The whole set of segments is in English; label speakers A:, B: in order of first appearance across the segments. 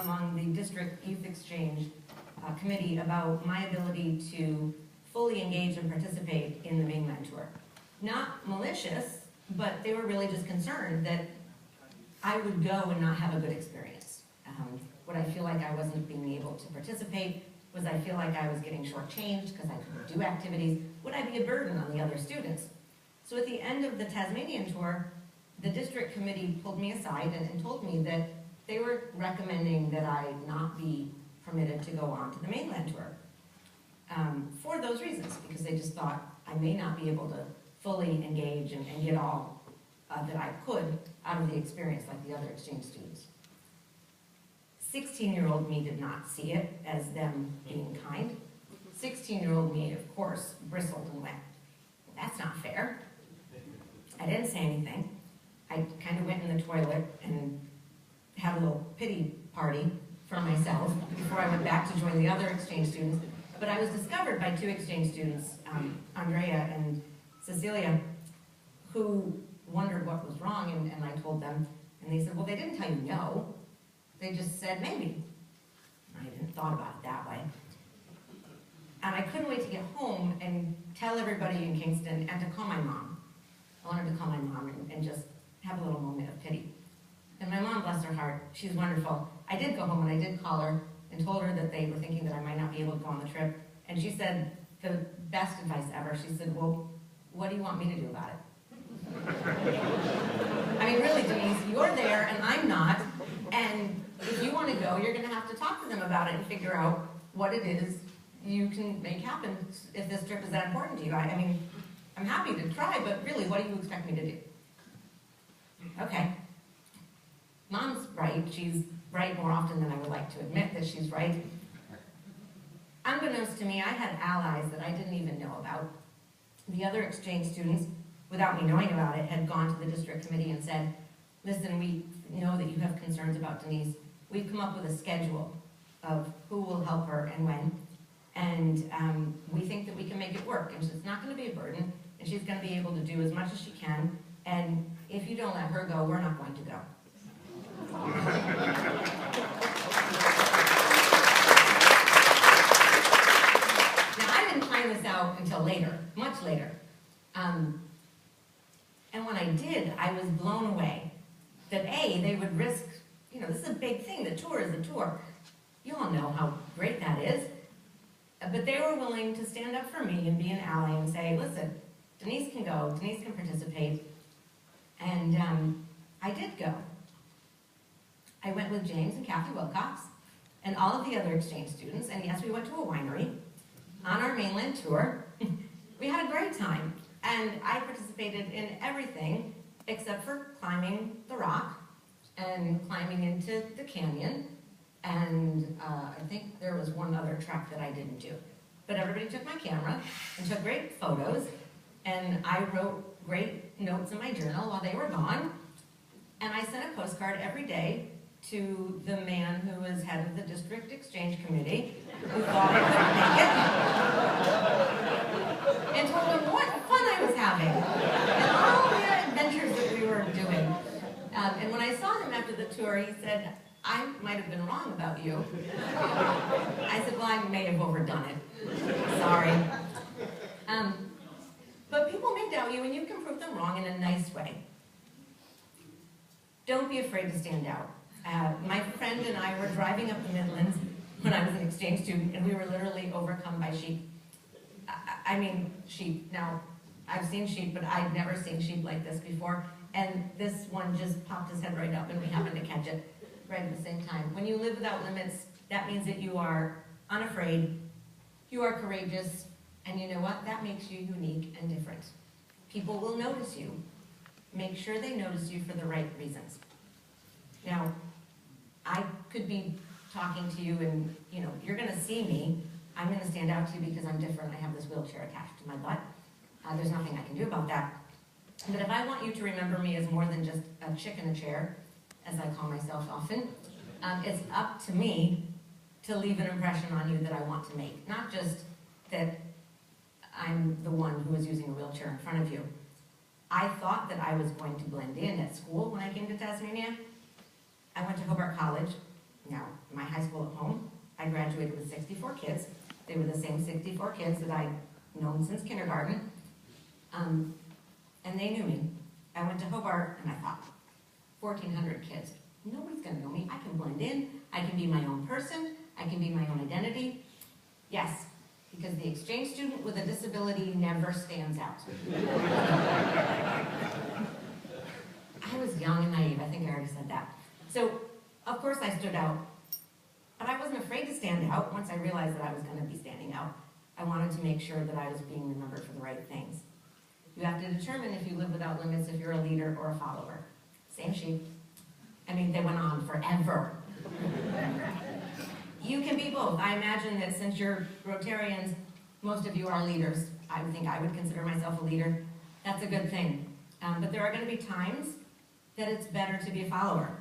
A: among the district youth exchange committee about my ability to fully engage and participate in the mainland tour. Not malicious, but they were really just concerned that I would go and not have a good experience. Would I feel like I wasn't being able to participate? Was I feel like I was getting shortchanged because I couldn't do activities? Would I be a burden on the other students? So at the end of the Tasmanian tour, the district committee pulled me aside and told me that they were recommending that I not be permitted to go on to the mainland tour. For those reasons, because they just thought I may not be able to fully engage and get all that I could out of the experience like the other exchange students. 16-year-old me did not see it as them being kind. 16-year-old me, of course, bristled and went, "That's not fair." I didn't say anything. I kind of went in the toilet and had a little pity party for myself before I went back to join the other exchange students. But I was discovered by two exchange students, Andrea and Cecilia, who wondered what was wrong, and I told them, and they said, "Well, they didn't tell you no. They just said maybe." I hadn't thought about it that way. And I couldn't wait to get home and tell everybody in Kingston and to call my mom. I wanted to call my mom and just have a little moment of pity. And my mom, bless her heart, she's wonderful. I did go home and I did call her and told her that they were thinking that I might not be able to go on the trip. And she said the best advice ever. She said, "Well, what do you want me to do about it?" I mean, really, Denise, you're there and I'm not. And if you want to go, you're going to have to talk to them about it and figure out what it is you can make happen if this trip is that important to you. I mean, I'm happy to try, but really, what do you expect me to do? Okay. Mom's right. She's right more often than I would like to admit that she's right. Unbeknownst to me, I had allies that I didn't even know about. The other exchange students, without me knowing about it, had gone to the district committee and said, "Listen, we know that you have concerns about Denise. We've come up with a schedule of who will help her and when, and we think that we can make it work. And it's not going to be a burden, and she's going to be able to do as much as she can, and if you don't let her go, we're not going to go." Now, I didn't find this out until later, much later. And when I did, I was blown away that A, they would risk, this is a big thing, the tour is the tour. You all know how great that is. But they were willing to stand up for me and be an ally and say, "Listen, Denise can go, Denise can participate." And I did go. I went with James and Kathy Wilcox and all of the other exchange students, and yes, we went to a winery on our mainland tour. We had a great time, and I participated in everything except for climbing the rock and climbing into the canyon, and I think there was one other track that I didn't do. But everybody took my camera and took great photos, and I wrote great notes in my journal while they were gone, and I sent a postcard every day to the man who was head of the district exchange committee, who thought I couldn't make it, and told him what fun I was having, and all the adventures that we were doing. And when I saw him after the tour, he said, "I might have been wrong about you." I said, "Well, I may have overdone it. Sorry." But people may doubt you, and you can prove them wrong in a nice way. Don't be afraid to stand out. My friend and I were driving up the Midlands when I was an exchange student, and we were literally overcome by sheep. I mean, sheep. Now, I've seen sheep, but I'd never seen sheep like this before. And this one just popped his head right up, and we happened to catch it right at the same time. When you live without limits, that means that you are unafraid, you are courageous, and you know what? That makes you unique and different. People will notice you. Make sure they notice you for the right reasons. Now, I could be talking to you and, you're going to see me. I'm going to stand out to you because I'm different. I have this wheelchair attached to my butt. There's nothing I can do about that. But if I want you to remember me as more than just a chick in a chair, as I call myself often, it's up to me to leave an impression on you that I want to make. Not just that I'm the one who is using a wheelchair in front of you. I thought that I was going to blend in at school when I came to Tasmania. I went to Hobart College. Now, school at home. I graduated with 64 kids. They were the same 64 kids that I'd known since kindergarten. And they knew me. I went to Hobart and I thought, 1,400 kids. Nobody's gonna know me. I can blend in. I can be my own person. I can be my own identity. Yes, because the exchange student with a disability never stands out. I was young and naive. I think I already said that. So, of course I stood out. But I wasn't afraid to stand out once I realized that I was gonna be standing out. I wanted to make sure that I was being remembered for the right things. You have to determine if you live without limits, if you're a leader or a follower. Same sheep. I mean, they went on forever. You can be both. I imagine that since you're Rotarians, most of you are leaders. I would think I would consider myself a leader. That's a good thing. But there are going to be times that it's better to be a follower.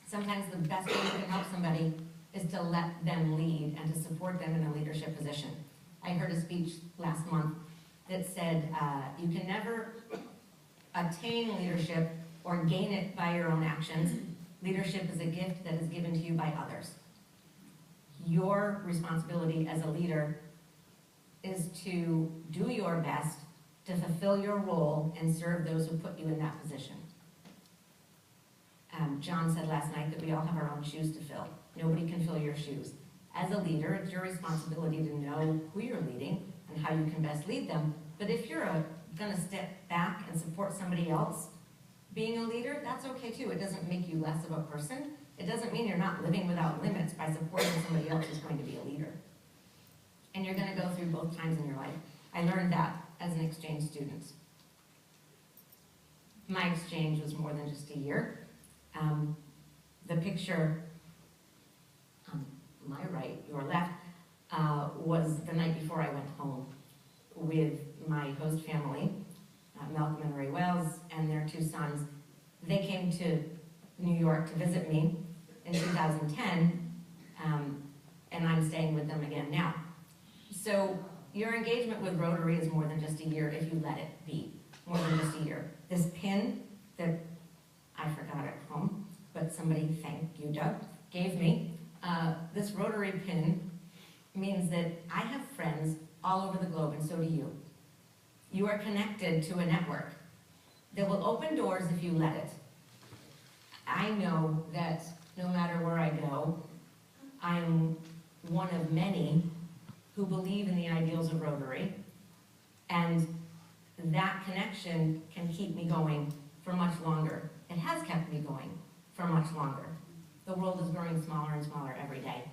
A: Sometimes the best way you can help somebody is to let them lead and to support them in a leadership position. I heard a speech last month that said, you can never attain leadership or gain it by your own actions. Leadership is a gift that is given to you by others. Your responsibility as a leader is to do your best to fulfill your role and serve those who put you in that position. John said last night that we all have our own shoes to fill. Nobody can fill your shoes. As a leader, it's your responsibility to know who you're leading and how you can best lead them. But if you're going to step back and support somebody else being a leader, that's okay too. It doesn't make you less of a person. It doesn't mean you're not living without limits by supporting somebody else who's going to be a leader. And you're going to go through both times in your life. I learned that as an exchange student. My exchange was more than just a year. The picture on my right, your left, was the night before I went home with my host family, Malcolm and Ray Wells, and their two sons. They came to New York to visit me in 2010, and I'm staying with them again now. So your engagement with Rotary is more than just a year if you let it be, more than just a year. This pin that I forgot at home, but somebody, thank you, Doug, gave me, this Rotary pin means that I have friends all over the globe, and so do you. You are connected to a network that will open doors if you let it. I know that no matter where I go, I'm one of many who believe in the ideals of Rotary, and that connection can keep me going for much longer. It has kept me going for much longer. The world is growing smaller and smaller every day.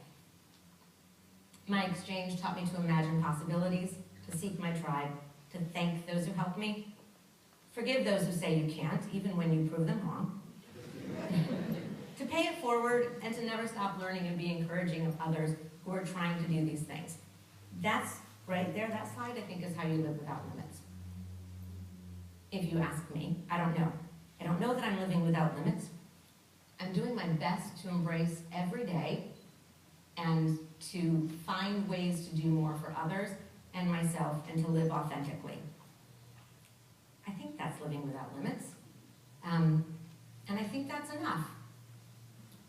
A: My exchange taught me to imagine possibilities, to seek my tribe, to thank those who helped me, forgive those who say you can't, even when you prove them wrong, to pay it forward, and to never stop learning and be encouraging of others who are trying to do these things. That's right there, that slide, I think, is how you live without limits. If you ask me, I don't know. I don't know that I'm living without limits. I'm doing my best to embrace every day and to find ways to do more for others and myself and to live authentically. I think that's living without limits. And I think that's enough.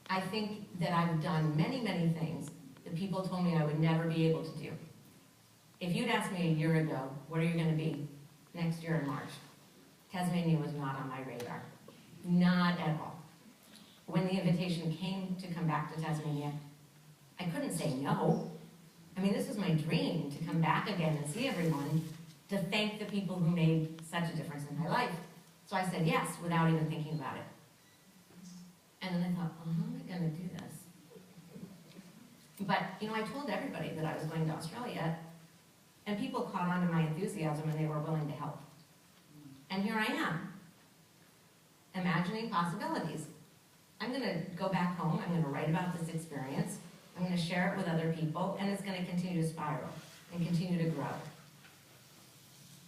A: I think that I've done many, many things that people told me I would never be able to do. If you'd asked me a year ago, what are you going to be next year in March? Tasmania was not on my radar. Not at all. When the invitation came to come back to Tasmania, I couldn't say no. I mean, this was my dream, to come back again and see everyone, to thank the people who made such a difference in my life. So I said yes, without even thinking about it. And then I thought, well, how am I going to do this? But, I told everybody that I was going to Australia, and people caught on to my enthusiasm and they were willing to help. And here I am, imagining possibilities. I'm going to go back home, I'm going to write about this experience, I'm going to share it with other people, and it's going to continue to spiral and continue to grow.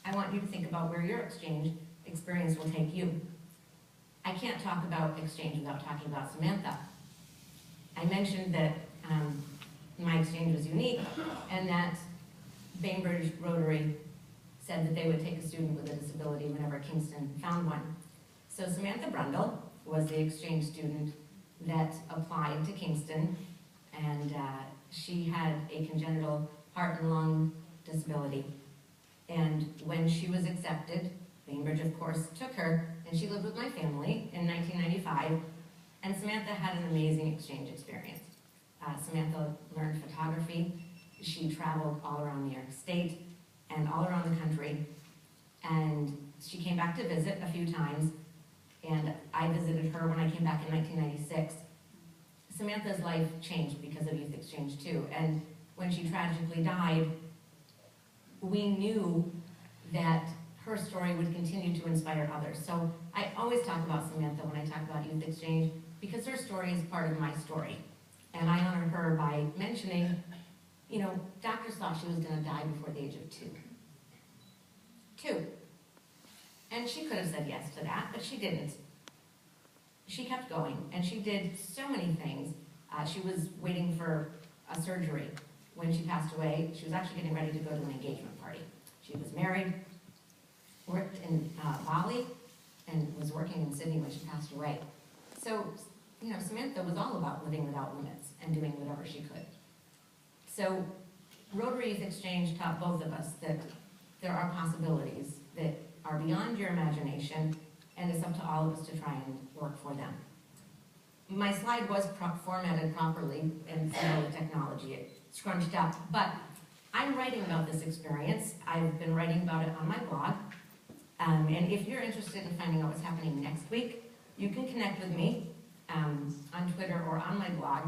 A: I want you to think about where your exchange experience will take you. I can't talk about exchange without talking about Samantha. I mentioned that my exchange was unique, and that Bainbridge Rotary said that they would take a student with a disability whenever Kingston found one. So Samantha Brundle was the exchange student that applied to Kingston and she had a congenital heart and lung disability. And when she was accepted, Bainbridge, of course, took her, and she lived with my family in 1995, and Samantha had an amazing exchange experience. Samantha learned photography. She traveled all around New York State and all around the country, and she came back to visit a few times, and I visited her when I came back in 1996. Samantha's life changed because of Youth Exchange too, and when she tragically died, we knew that her story would continue to inspire others. So I always talk about Samantha when I talk about Youth Exchange, because her story is part of my story. And I honor her by mentioning, you know, doctors thought she was gonna die before the age of 2. 2. And she could have said yes to that, but she didn't. She kept going, and she did so many things. She was waiting for a surgery when she passed away. She was actually getting ready to go to an engagement party. She was married, worked in Bali, and was working in Sydney when she passed away. So, you know, Samantha was all about living without limits and doing whatever she could. So, Rotary Youth Exchange taught both of us that there are possibilities that are beyond your imagination, and it's up to all of us to try and work for them. My slide was formatted properly, and some of the technology, it scrunched up, but I'm writing about this experience. I've been writing about it on my blog, and if you're interested in finding out what's happening next week, you can connect with me on Twitter or on my blog,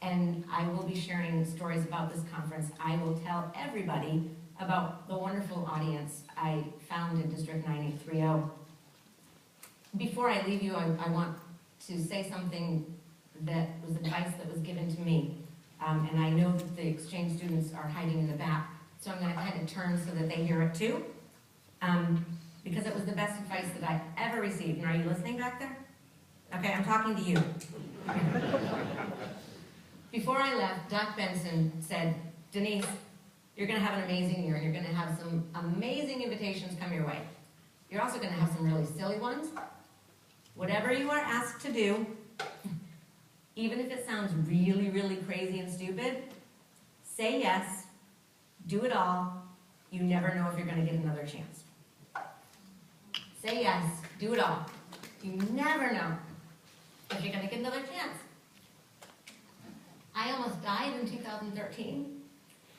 A: and I will be sharing stories about this conference. I will tell everybody about the wonderful audience I found in District 9830. Before I leave you, I want to say something that was advice that was given to me. And I know that the exchange students are hiding in the back, so I'm going to kind of turn so that they hear it too. Because it was the best advice that I ever received. And are you listening back there? Okay, I'm talking to you. Before I left, Doc Benson said, Denise, you're going to have an amazing year, and you're going to have some amazing invitations come your way. You're also going to have some really silly ones. Whatever you are asked to do, even if it sounds really, really crazy and stupid, say yes, do it all. You never know if you're going to get another chance. Say yes, do it all. You never know if you're going to get another chance. I almost died in 2013.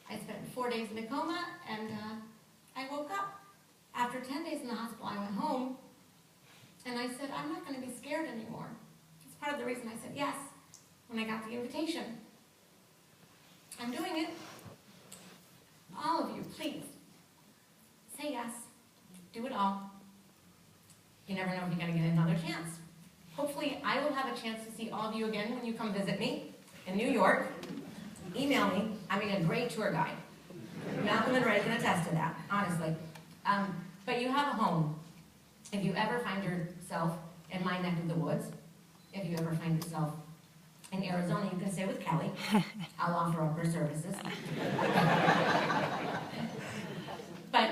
A: I spent 4 days in a coma, and I woke up. After 10 days in the hospital, I went home, and I said, I'm not going to be scared anymore. It's part of the reason I said yes when I got the invitation. I'm doing it. All of you, please, say yes. Do it all. You never know if you're going to get another chance. Hopefully, I will have a chance to see all of you again when you come visit me in New York. Email me. I'm a great tour guide. Malcolm and Ray can attest to that, honestly. But you have a home. If you ever find yourself in my neck of the woods, if you ever find yourself in Arizona, you can stay with Kelly. I'll offer up her services. But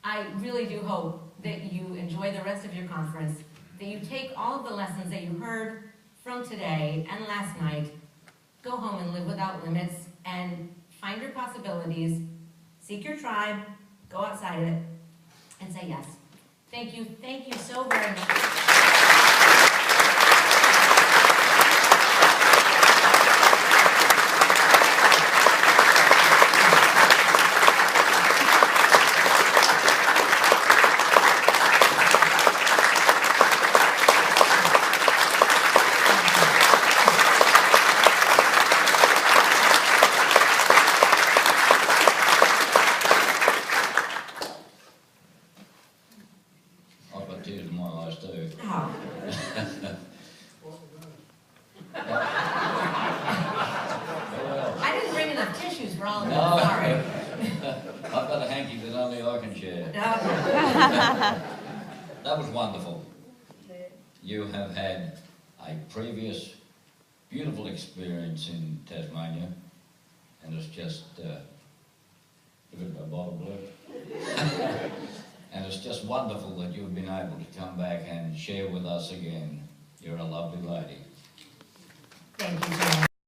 A: I really do hope that you enjoy the rest of your conference, that you take all of the lessons that you heard from today and last night, go home and live without limits, and find your possibilities, seek your tribe, go outside of it, and say yes. Thank you so very much.
B: Tears in my eyes too.
A: Oh. I didn't bring enough tissues for all of them, sorry.
B: I've got a hanky that only I can share. That was wonderful. You have had a previous beautiful experience in Tasmania, and it's just a bit of a bottle blip. And it's just wonderful that you've been able to come back and share with us again. You're a lovely lady.
A: Thank you, Jan.